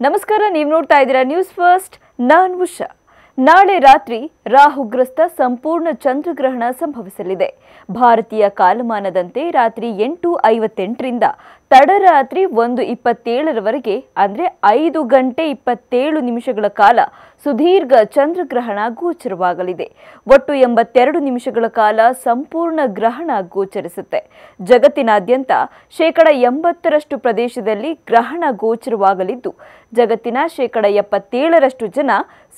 ನಮಸ್ಕಾರ, ನೀವು ನೋಡ್ತಾ ಇದ್ದೀರಾ ನ್ಯೂಸ್ ಫಸ್ಟ್. ನಾನು ಉಷಾ. ನಾಳೆ ರಾತ್ರಿ ರಾಹುಗ್ರಸ್ತ ಸಂಪೂರ್ಣ ಚಂದ್ರಗ್ರಹಣ ಸಂಭವಿಸಲಿದೆ. ಭಾರತೀಯ ಕಾಲಮಾನದಂತೆ ರಾತ್ರಿ 8:58ರಿಂದ ತಡರಾತ್ರಿ 1:27ರವರೆಗೆ ಅಂದರೆ 5 ಗಂಟೆ 27 ನಿಮಿಷಗಳ ಕಾಲ ಸುದೀರ್ಘ ಚಂದ್ರಗ್ರಹಣ ಗೋಚರವಾಗಲಿದೆ. ಒಟ್ಟು 82 ನಿಮಿಷಗಳ ಕಾಲ ಸಂಪೂರ್ಣ ಗ್ರಹಣ ಗೋಚರಿಸುತ್ತೆ. ಜಗತ್ತಿನಾದ್ಯಂತ 80% ಪ್ರದೇಶದಲ್ಲಿ ಗ್ರಹಣ ಗೋಚರವಾಗಲಿದ್ದು, ಜಗತ್ತಿನ 77% ಜನ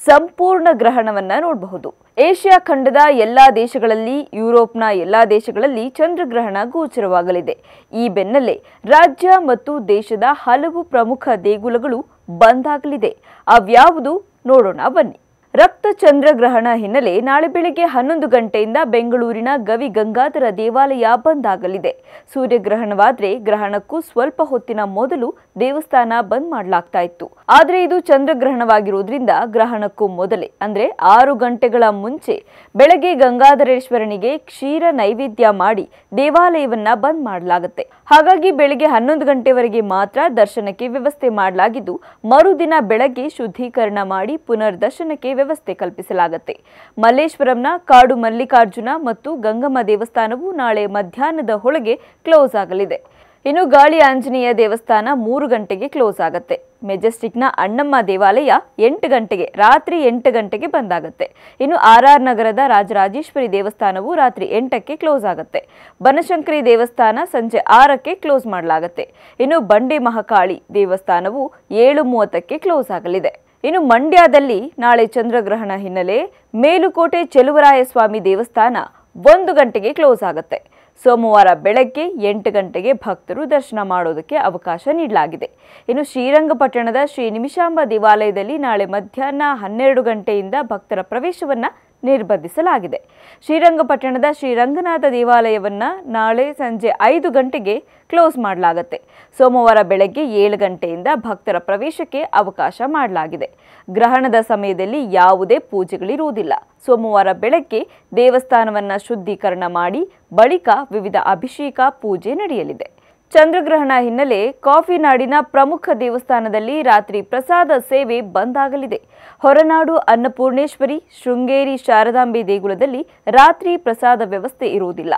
ಸಂಪೂರ್ಣ ಗ್ರಹಣವನ್ನ ನೋಡಬಹುದು. ಏಷ್ಯಾ ಖಂಡದ ಎಲ್ಲಾ ದೇಶಗಳಲ್ಲಿ, ಯುರೋಪ್ನ ಎಲ್ಲಾ ದೇಶಗಳಲ್ಲಿ ಚಂದ್ರಗ್ರಹಣ ಗೋಚರವಾಗಲಿದೆ. ಈ ಬೆನ್ನಲ್ಲೇ ರಾಜ್ಯ ಮತ್ತು ದೇಶದ ಹಲವು ಪ್ರಮುಖ ದೇಗುಲಗಳು ಬಂದ್ ಆಗಲಿದೆ. ಅವ್ಯಾವುದು ನೋಡೋಣ ಬನ್ನಿ. ರಕ್ತ ಚಂದ್ರಗ್ರಹಣ ಹಿನ್ನೆಲೆ ನಾಳೆ ಬೆಳಗ್ಗೆ 11 ಗಂಟೆಯಿಂದ ಬೆಂಗಳೂರಿನ ಗವಿ ಗಂಗಾಧರ ದೇವಾಲಯ ಬಂದ್ ಆಗಲಿದೆ. ಸೂರ್ಯಗ್ರಹಣವಾದ್ರೆ ಗ್ರಹಣಕ್ಕೂ ಸ್ವಲ್ಪ ಹೊತ್ತಿನ ಮೊದಲು ದೇವಸ್ಥಾನ ಬಂದ್ ಮಾಡಲಾಗ್ತಾ ಇತ್ತು. ಆದ್ರೆ ಇದು ಚಂದ್ರಗ್ರಹಣವಾಗಿರೋದ್ರಿಂದ ಗ್ರಹಣಕ್ಕೂ ಮೊದಲೇ ಅಂದ್ರೆ 6 ಗಂಟೆಗಳ ಮುಂಚೆ ಬೆಳಗ್ಗೆ ಗಂಗಾಧರೇಶ್ವರನಿಗೆ ಕ್ಷೀರ ನೈವೇದ್ಯ ಮಾಡಿ ದೇವಾಲಯವನ್ನ ಬಂದ್ ಮಾಡಲಾಗುತ್ತೆ. ಹಾಗಾಗಿ ಬೆಳಗ್ಗೆ 11 ಗಂಟೆವರೆಗೆ ಮಾತ್ರ ದರ್ಶನಕ್ಕೆ ವ್ಯವಸ್ಥೆ ಮಾಡಲಾಗಿದ್ದು, ಮರುದಿನ ಬೆಳಗ್ಗೆ ಶುದ್ಧೀಕರಣ ಮಾಡಿ ಪುನರ್ ದರ್ಶನಕ್ಕೆ ವ್ಯವಸ್ಥೆ ಕಲ್ಪಿಸಲಾಗುತ್ತೆ. ಮಲ್ಲೇಶ್ವರಂನ ಕಾಡು ಮಲ್ಲಿಕಾರ್ಜುನ ಮತ್ತು ಗಂಗಮ್ಮ ದೇವಸ್ಥಾನವು ನಾಳೆ ಮಧ್ಯಾಹ್ನದ ಹೊಳಗೆ ಕ್ಲೋಸ್ ಆಗಲಿದೆ. ಇನ್ನು ಗಾಳಿ ಆಂಜನೇಯ ದೇವಸ್ಥಾನ 3 ಗಂಟೆಗೆ ಕ್ಲೋಸ್ ಆಗುತ್ತೆ. ಮೆಜೆಸ್ಟಿಕ್ನ ಅಣ್ಣಮ್ಮ ದೇವಾಲಯ 8 ಗಂಟೆಗೆ ರಾತ್ರಿ 8 ಗಂಟೆಗೆ ಬಂದಾಗುತ್ತೆ. ಇನ್ನು RR ನಗರದ ರಾಜರಾಜೇಶ್ವರಿ ದೇವಸ್ಥಾನವು ರಾತ್ರಿ 8ಕ್ಕೆ ಕ್ಲೋಸ್ ಆಗುತ್ತೆ. ಬನಶಂಕರಿ ದೇವಸ್ಥಾನ ಸಂಜೆ 6ಕ್ಕೆ ಕ್ಲೋಸ್ ಮಾಡಲಾಗುತ್ತೆ. ಇನ್ನು ಬಂಡೆ ಮಹಾಕಾಳಿ ದೇವಸ್ಥಾನವು 7:30ಕ್ಕೆ ಕ್ಲೋಸ್ ಆಗಲಿದೆ. ಇನ್ನು ಮಂಡ್ಯದಲ್ಲಿ ನಾಳೆ ಚಂದ್ರಗ್ರಹಣ ಹಿನ್ನೆಲೆ ಮೇಲುಕೋಟೆ ಚೆಲುವರಾಯಸ್ವಾಮಿ ದೇವಸ್ಥಾನ 1 ಗಂಟೆಗೆ ಕ್ಲೋಸ್ ಆಗುತ್ತೆ. ಸೋಮವಾರ ಬೆಳಗ್ಗೆ 8 ಗಂಟೆಗೆ ಭಕ್ತರು ದರ್ಶನ ಮಾಡೋದಕ್ಕೆ ಅವಕಾಶ ನೀಡಲಾಗಿದೆ. ಇನ್ನು ಶ್ರೀರಂಗಪಟ್ಟಣದ ಶ್ರೀ ನಿಮಿಷಾಂಬ ದೇವಾಲಯದಲ್ಲಿ ನಾಳೆ ಮಧ್ಯಾಹ್ನ 12 ಗಂಟೆಯಿಂದ ಭಕ್ತರ ಪ್ರವೇಶವನ್ನ ನಿರ್ಬಂಧಿಸಲಾಗಿದೆ. ಶ್ರೀರಂಗಪಟ್ಟಣದ ಶ್ರೀರಂಗನಾಥ ದೇವಾಲಯವನ್ನ ನಾಳೆ ಸಂಜೆ 5 ಗಂಟೆಗೆ ಕ್ಲೋಸ್ ಮಾಡಲಾಗುತ್ತೆ. ಸೋಮವಾರ ಬೆಳಗ್ಗೆ 7 ಗಂಟೆಯಿಂದ ಭಕ್ತರ ಪ್ರವೇಶಕ್ಕೆ ಅವಕಾಶ ಮಾಡಲಾಗಿದೆ. ಗ್ರಹಣದ ಸಮಯದಲ್ಲಿ ಯಾವುದೇ ಪೂಜೆಗಳಿರುವುದಿಲ್ಲ. ಸೋಮವಾರ ಬೆಳಗ್ಗೆ ದೇವಸ್ಥಾನವನ್ನ ಶುದ್ಧೀಕರಣ ಮಾಡಿ ಬಳಿಕ ವಿವಿಧ ಅಭಿಷೇಕ ಪೂಜೆ ನಡೆಯಲಿದೆ. ಚಂದ್ರಗ್ರಹಣ ಹಿನ್ನೆಲೆ ಕಾಫಿ ನಾಡಿನ ಪ್ರಮುಖ ದೇವಸ್ಥಾನದಲ್ಲಿ ರಾತ್ರಿ ಪ್ರಸಾದ ಸೇವೆ ಬಂದ್ ಆಗಲಿದೆ. ಹೊರನಾಡು ಅನ್ನಪೂರ್ಣೇಶ್ವರಿ, ಶೃಂಗೇರಿ ಶಾರದಾಂಬೆ ದೇಗುಲದಲ್ಲಿ ರಾತ್ರಿ ಪ್ರಸಾದ ವ್ಯವಸ್ಥೆ ಇರುವುದಿಲ್ಲ.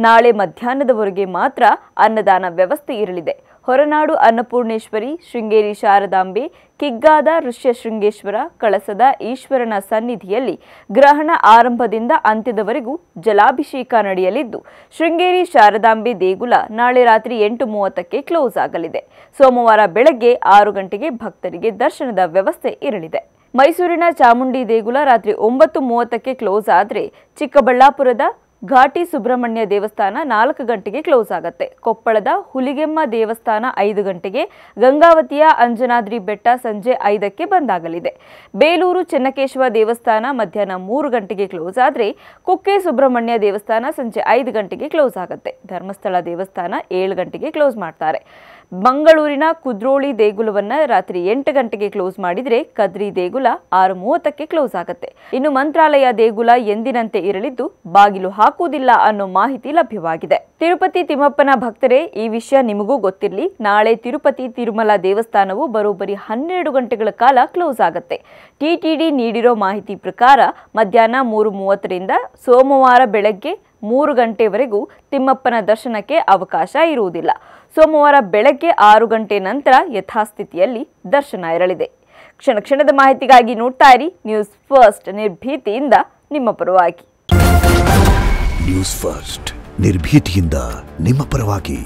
ನಾಳೆ ಮಧ್ಯಾಹ್ನದವರೆಗೆ ಮಾತ್ರ ಅನ್ನದಾನ ವ್ಯವಸ್ಥೆ ಇರಲಿದೆ. ಹೊರನಾಡು ಅನ್ನಪೂರ್ಣೇಶ್ವರಿ, ಶೃಂಗೇರಿ ಶಾರದಾಂಬೆ, ಕಿಗ್ಗಾದ ಋಷ್ಯಶೃಂಗೇಶ್ವರ, ಕಳಸದ ಈಶ್ವರನ ಸನ್ನಿಧಿಯಲ್ಲಿ ಗ್ರಹಣ ಆರಂಭದಿಂದ ಅಂತ್ಯದವರೆಗೂ ಜಲಾಭಿಷೇಕ ನಡೆಯಲಿದ್ದು, ಶೃಂಗೇರಿ ಶಾರದಾಂಬೆ ದೇಗುಲ ನಾಳೆ ರಾತ್ರಿ 8:30ಕ್ಕೆ ಕ್ಲೋಸ್ ಆಗಲಿದೆ. ಸೋಮವಾರ ಬೆಳಗ್ಗೆ 6 ಗಂಟೆಗೆ ಭಕ್ತರಿಗೆ ದರ್ಶನದ ವ್ಯವಸ್ಥೆ ಇರಲಿದೆ. ಮೈಸೂರಿನ ಚಾಮುಂಡಿ ದೇಗುಲ ರಾತ್ರಿ 9:30ಕ್ಕೆ ಕ್ಲೋಸ್ ಆದರೆ ಚಿಕ್ಕಬಳ್ಳಾಪುರದ ಘಾಟಿ ಸುಬ್ರಹ್ಮಣ್ಯ ದೇವಸ್ಥಾನ 4 ಗಂಟೆಗೆ ಕ್ಲೋಸ್ ಆಗುತ್ತೆ. ಕೊಪ್ಪಳದ ಹುಲಿಗೆಮ್ಮ ದೇವಸ್ಥಾನ 5 ಗಂಟೆಗೆ, ಗಂಗಾವತಿಯ ಅಂಜನಾದ್ರಿ ಬೆಟ್ಟ ಸಂಜೆ 5ಕ್ಕೆ ಬಂದಾಗಲಿದೆ. ಬೇಲೂರು ಚೆನ್ನಕೇಶವ ದೇವಸ್ಥಾನ ಮಧ್ಯಾಹ್ನ 3 ಗಂಟೆಗೆ ಕ್ಲೋಸ್ ಆದರೆ ಕುಕ್ಕೆ ಸುಬ್ರಹ್ಮಣ್ಯ ದೇವಸ್ಥಾನ ಸಂಜೆ 5 ಗಂಟೆಗೆ ಕ್ಲೋಸ್ ಆಗುತ್ತೆ. ಧರ್ಮಸ್ಥಳ ದೇವಸ್ಥಾನ 7 ಗಂಟೆಗೆ ಕ್ಲೋಸ್ ಮಾಡ್ತಾರೆ. ಮಂಗಳೂರಿನ ಕುದ್ರೋಳಿ ದೇಗುಲವನ್ನ ರಾತ್ರಿ 8 ಗಂಟೆಗೆ ಕ್ಲೋಸ್ ಮಾಡಿದ್ರೆ ಕದ್ರಿ ದೇಗುಲ 6:30ಕ್ಕೆ ಕ್ಲೋಸ್ ಆಗುತ್ತೆ. ಇನ್ನು ಮಂತ್ರಾಲಯ ದೇಗುಲ ಎಂದಿನಂತೆ ಇರಲಿದ್ದು ಬಾಗಿಲು ಹಾಕುವುದಿಲ್ಲ ಅನ್ನೋ ಮಾಹಿತಿ ಲಭ್ಯವಾಗಿದೆ. ತಿರುಪತಿ ತಿಮ್ಮಪ್ಪನ ಭಕ್ತರೇ, ಈ ವಿಷಯ ನಿಮಗೂ ಗೊತ್ತಿರಲಿ. ನಾಳೆ ತಿರುಪತಿ ತಿರುಮಲ ದೇವಸ್ಥಾನವು ಬರೋಬ್ಬರಿ 12 ಗಂಟೆಗಳ ಕಾಲ ಕ್ಲೋಸ್ ಆಗುತ್ತೆ. TTD ನೀಡಿರೋ ಮಾಹಿತಿ ಪ್ರಕಾರ ಮಧ್ಯಾಹ್ನ 3:30ರಿಂದ ಸೋಮವಾರ ಬೆಳಗ್ಗೆ 3 ಗಂಟೆವರೆಗೂ ತಿಮ್ಮಪ್ಪನ ದರ್ಶನಕ್ಕೆ ಅವಕಾಶ ಇರುವುದಿಲ್ಲ. ಸೋಮವಾರ ಬೆಳಗ್ಗೆ 6 ಗಂಟೆ ನಂತರ ಯಥಾಸ್ಥಿತಿಯಲ್ಲಿ ದರ್ಶನ ಇರಲಿದೆ. ಕ್ಷಣ ಕ್ಷಣದ ಮಾಹಿತಿಗಾಗಿ ನೋಡ್ತಾ ಇರಿ ನ್ಯೂಸ್ ಫಸ್ಟ್, ನಿರ್ಭೀತಿಯಿಂದ ನಿಮ್ಮ ಪರವಾಗಿ. ನ್ಯೂಸ್ ಫಸ್ಟ್, ನಿರ್ಭೀತಿಯಿಂದ ನಿಮ್ಮ ಪರವಾಗಿ.